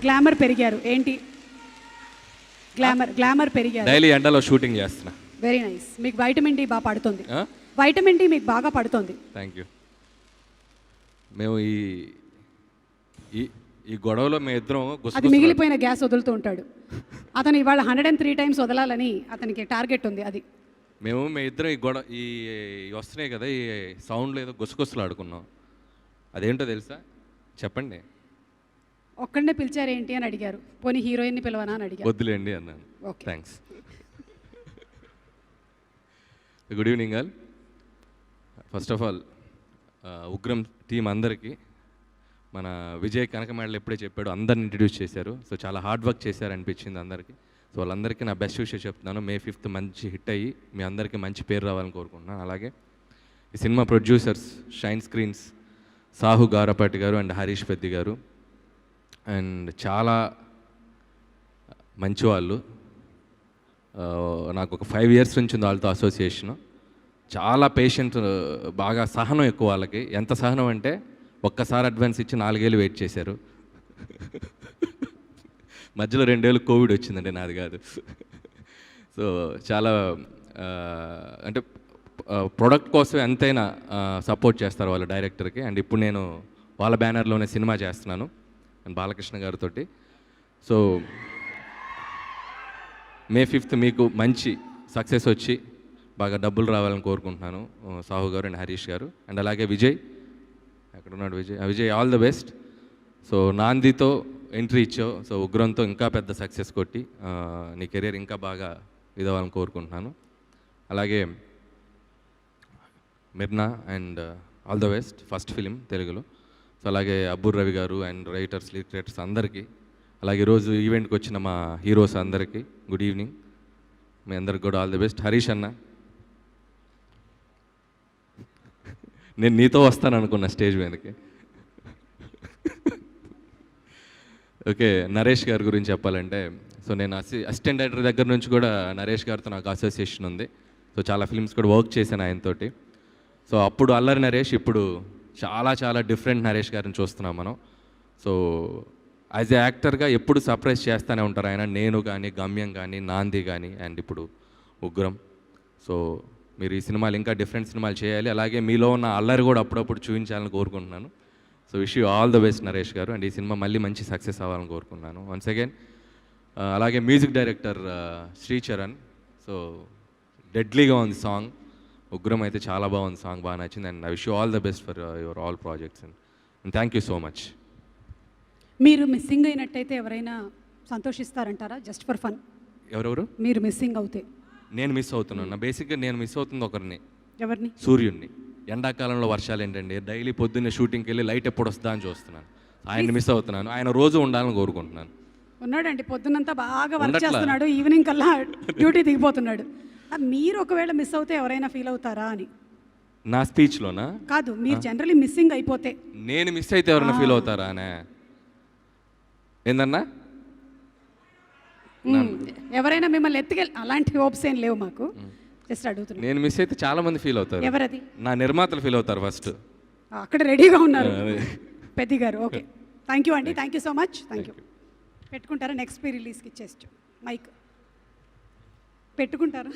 Glamour పెరిగారు ఏంటి? Glamour పెరిగారు. డైలీ ఎండలో షూటింగ్ చేస్తున్నా. Very nice. మీకు వైటమిన్ డి బాగా పడుతుంది. వైటమిన్ డి మీకు బాగా పడుతుంది. Thank you. మేము ఈ ఈ గొడవలో మేము ఇద్దరం అది మిగిలిపోయిన గ్యాస్ వదులుతూ ఉంటాడు అతను. ఇవాళ 103 టైమ్స్ వదలాలని అతనికి టార్గెట్ ఉంది. అది మీ ఇద్దరం ఈ వస్తున్నాయి కదా, ఈ సౌండ్లో ఏదో గుసగుసలు ఆడుకున్నాం. అదేంటో తెలుసా? చెప్పండి. ఒక్కడనే పిలిచారేంటి అని అడిగారు. పోనీ హీరోయిన్ని పిలవనా అని అడిగారు. వద్దులేండి అన్నాను. Thanks. Good evening all. First of all Ugram team అందరికీ, మన విజయ్ కనకమేడలు ఎప్పుడే చెప్పాడు అందరిని ఇంట్రడ్యూస్ చేశారు. సో చాలా హార్డ్ వర్క్ చేశారు అనిపించింది అందరికీ. సో వాళ్ళందరికీ నా బెస్ట్ విషయం చెప్తున్నాను. May 5th మంచి హిట్ అయ్యి మీ అందరికీ మంచి పేరు రావాలని కోరుకుంటున్నాను. అలాగే ఈ cinema producers shine screens Sahu Garapati గారు అండ్ హరీష్ పెద్ది గారు అండ్ చాలా మంచి వాళ్ళు. నాకు ఒక 5 years నుంచి ఉంది వాళ్ళతో అసోసియేషను. చాలా పేషెంట్, బాగా సహనం ఎక్కువ వాళ్ళకి. ఎంత సహనం అంటే ఒక్కసారి అడ్వాన్స్ ఇచ్చి 4 ఏళ్ళు వెయిట్ చేశారు. మధ్యలో 2 ఏళ్ళు కోవిడ్ వచ్చిందండి, నాది కాదు. సో చాలా అంటే ప్రొడక్ట్ కోసం ఎంతైనా సపోర్ట్ చేస్తారు వాళ్ళ డైరెక్టర్కి. అండ్ ఇప్పుడు నేను వాళ్ళ బ్యానర్లోనే సినిమా చేస్తున్నాను అండ్ బాలకృష్ణ గారితో. సో May 5th మీకు మంచి సక్సెస్ వచ్చి బాగా డబ్బులు రావాలని కోరుకుంటున్నాను. సాహు గారు అండ్ హరీష్ గారు అండ్ అలాగే విజయ్, ఎక్కడ ఉన్నాడు Vijay, all the best. So నాందితో ఎంట్రీ ఇచ్చావు, సో ఉగ్రంతో ఇంకా పెద్ద సక్సెస్ కొట్టి నీ కెరీర్ ఇంకా బాగా ఇదవ్వాలని కోరుకుంటున్నాను. అలాగే Mirna and all the best, first film తెలుగులో. సో అలాగే అబ్బూర్ రవి గారు అండ్ రైటర్స్ లిటరేటర్స్ అందరికీ, అలాగే ఈరోజు ఈవెంట్కి వచ్చిన మా హీరోస్ అందరికీ గుడ్ ఈవినింగ్. మీ అందరికి కూడా ఆల్ ది బెస్ట్. హరీష్ అన్న, నేను నీతో వస్తాను అనుకున్నా స్టేజ్ మీదకి. ఓకే, నరేష్ గారి గురించి చెప్పాలంటే, సో నేను అసిస్టెంట్ డైరెక్టర్ దగ్గర నుంచి కూడా నరేష్ గారితో నాకు అసోసియేషన్ ఉంది. సో చాలా ఫిల్మ్స్ కూడా వర్క్ చేశాను ఆయనతోటి. సో అప్పుడు అల్లరి నరేష్, ఇప్పుడు చాలా డిఫరెంట్ నరేష్ గారిని చూస్తున్నాం మనం. సో యాజ్ ఏ యాక్టర్గా ఎప్పుడు సర్ప్రైజ్ చేస్తూనే ఉంటారు ఆయన. నేను కానీ, గమ్యం కానీ, నాంది కానీ అండ్ ఇప్పుడు ఉగ్రం. సో మీరు ఈ సినిమాలు ఇంకా డిఫరెంట్ సినిమాలు చేయాలి. అలాగే మీలో ఉన్న అల్లరి కూడా అప్పుడప్పుడు చూపించాలని కోరుకుంటున్నాను. So wish you all the best Naresh గారు. అండ్ ఈ సినిమా మళ్ళీ మంచి సక్సెస్ అవ్వాలని కోరుకున్నాను వన్స్ అగైన్. అలాగే మ్యూజిక్ డైరెక్టర్ శ్రీచరణ్. సో డెడ్లీగా ఉంది సాంగ్. ఉగ్రం అయితే చాలా బాగుంది సాంగ్, బాగా నచ్చింది. And I wish you all the best for your all projects and thank you so much. మీరు మిస్సింగ్ అయినట్టయితే ఎవరైనా సంతోషిస్తారంటారా? Just for fun. ఎవరెవరు? మీరు మిస్సింగ్ అవుతే. నేను మిస్ అవుతున్నాను. బేసిక్గా నేను మిస్ అవుతుంది ఒకరిని. ఎవరిని? సూర్యుడిని. ఎండాకాలంలో వర్షాలు ఏంటండి, డైలీ పొద్దున్నే షూటింగ్కి వెళ్ళి లైట్ ఎప్పుడు వస్తుందా అని చూస్తున్నాను. ఆయన మిస్ అవుతున్నాను. ఆయన రోజు ఉండాలని కోరుకుంటున్నాను. ఉన్నాడండి, పొద్దున్నంతా బాగా వర్క్ చేస్తున్నాడు, ఈవినింగ్ కల్లా డ్యూటీ దిగిపోతున్నాడు. మీరు ఒకవేళ మిస్ అవుతే ఎవరైనా ఫీల్ అవుతారా అని. నా స్పీచ్లోనా? కాదు, మీరు జనరలీ మిస్సింగ్ అయిపోతే. నేను మిస్ అయితే ఎవరైనా ఫీల్ అవుతారా అనే. ఏందన్నా? ఎవరైనా మిమ్మల్ని ఎత్తుకెళ్ళి అలాంటి హోప్స్ ఏం లేవు మాకు. జస్ట్ అడుగుతున్నా. నేను మిస్ అయితే చాలా మంది ఫీల్ అవుతారు. ఎవరది? నా నిర్మాతలు ఫీల్ అవుతారు ఫస్ట్. అక్కడ రెడీగా ఉన్నారు పెద్ది గారు. ఓకే, థ్యాంక్ యూ అండి, thank you so much. Thank you. పెట్టుకుంటారా? నెక్స్ట్ రిలీజ్కి ఇచ్చేస్ట్ మైక్ పెట్టుకుంటారా?